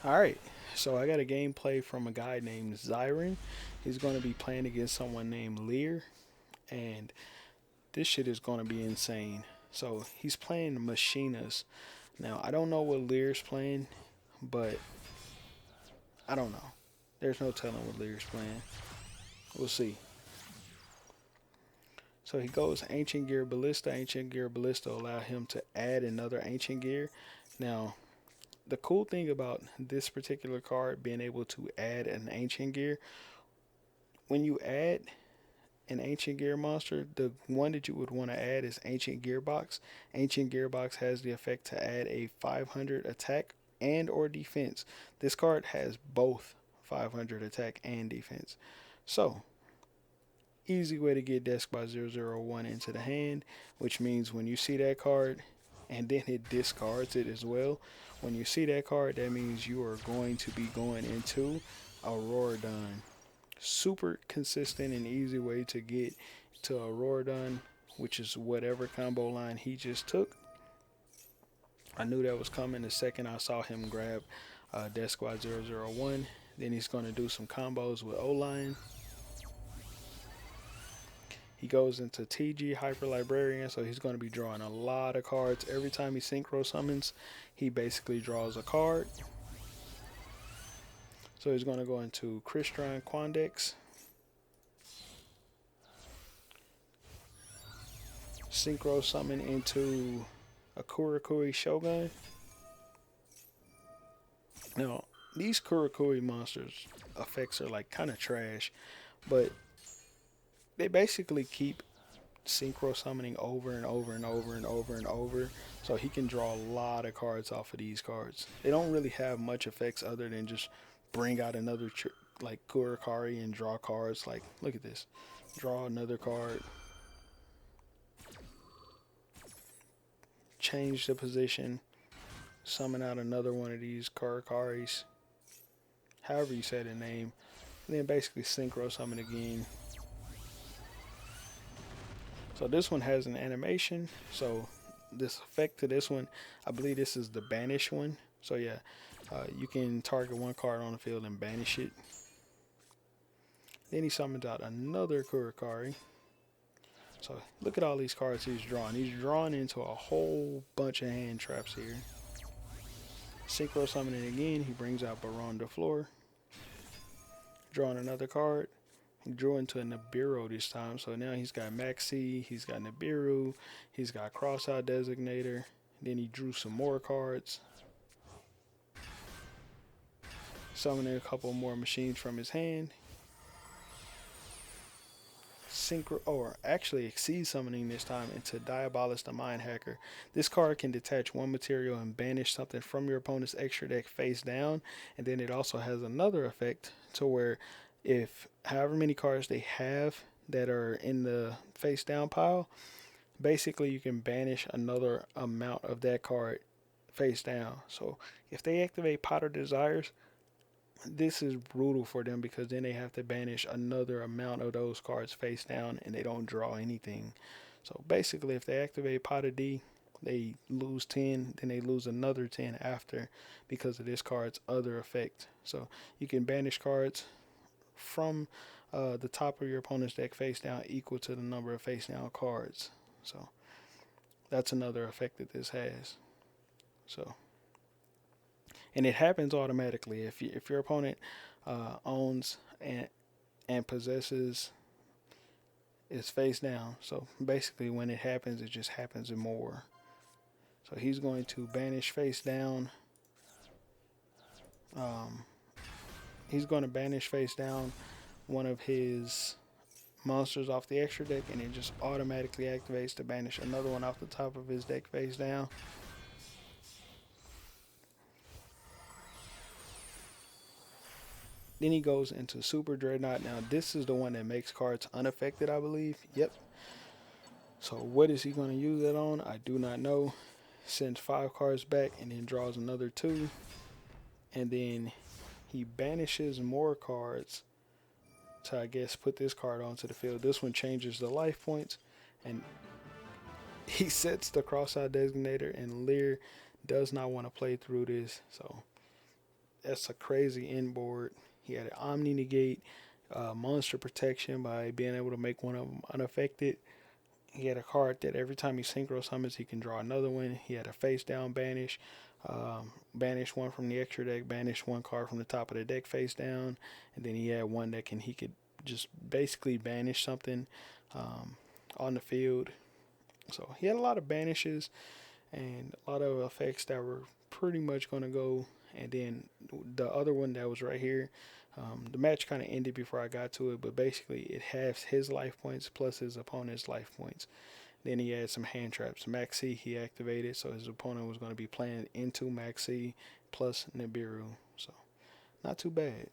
Alright, so I got a gameplay from a guy named Zyron. He's going to be playing against someone named Llyr, and this shit is going to be insane. So he's playing Machinas. Now, I don't know what Lyr's playing, but I don't know. There's no telling what Lyr's playing. We'll see. So he goes Ancient Gear Ballista. Ancient Gear Ballista allow him to add another Ancient Gear. Now, the cool thing about this particular card being able to add an Ancient Gear, when you add an Ancient Gear monster, the one that you would want to add is Ancient Gearbox. Ancient Gearbox has the effect to add a 500 attack and or defense. This card has both 500 attack and defense. So, easy way to get Desk by 001 into the hand, which means when you see that card and then it discards it as well, when you see that card, that means you are going to be going into Auroradon. Super consistent and easy way to get to Auroradon, which is whatever combo line he just took. I knew that was coming the second I saw him grab Death Squad 001. Then he's going to do some combos with O-Line. He goes into TG Hyper Librarian, so he's going to be drawing a lot of cards. Every time he synchro summons, he basically draws a card. So he's going to go into Crystron Quandex, synchro summon into a Kurakui Shogun. Now, these Kurakui monsters effects are like kind of trash, but they basically keep synchro summoning over and over and over and over and over, so he can draw a lot of cards off of these cards. They don't really have much effects other than just bring out another like Kurakari and draw cards. Like, look at this, draw another card, change the position, summon out another one of these Kurakaris, however you say the name, and then basically synchro summon again. So this one has an animation. So this effect to this one, I believe this is the banish one. So yeah, you can target one card on the field and banish it. Then he summons out another Kurakari. So look at all these cards he's drawing. He's drawing into a whole bunch of hand traps here. Synchro summoning again, he brings out Baron de Fleur. Drawing another card. He drew into a Nibiru this time, so now he's got Maxi, he's got Nibiru, he's got Crossout Designator. Then he drew some more cards, summoning a couple more machines from his hand. Synchro, or actually Exceed summoning this time into Diabolus the Mind Hacker. This card can detach one material and banish something from your opponent's extra deck face down, and then it also has another effect to where if however many cards they have that are in the face down pile, basically you can banish another amount of that card face down. So if they activate Potter Desires, this is brutal for them because then they have to banish another amount of those cards face down and they don't draw anything. So basically if they activate Potter D, they lose 10, then they lose another 10 after because of this card's other effect. So you can banish cards from the top of your opponent's deck face down equal to the number of face down cards. So that's another effect that this has. So, and it happens automatically if your opponent owns and possesses is face down. So basically when it happens, it just happens more. So he's going to banish face down. He's going to banish face down one of his monsters off the extra deck, and it just automatically activates to banish another one off the top of his deck face down. Then he goes into Super Dreadnought. Now this is the one that makes cards unaffected, I believe. Yep. So what is he going to use that on? I do not know. Sends 5 cards back and then draws another 2. And then he banishes more cards to, I guess, put this card onto the field. This one changes the life points. And he sets the Crossout Designator, and Llyr does not want to play through this. So That's a crazy inboard. He had an Omni negate, monster protection by being able to make one of them unaffected. He had a card that every time he synchro summons, he can draw another one. He had a face down banish, banish one from the extra deck, banish one card from the top of the deck face down, and then he had one that he could just basically banish something on the field. So he had a lot of banishes and a lot of effects that were pretty much going to go. And then the other one that was right here, the match kind of ended before I got to it, but basically it halves his life points plus his opponent's life points. Then he had some hand traps. Max C he activated, so his opponent was going to be playing into Max C plus Nibiru. So not too bad.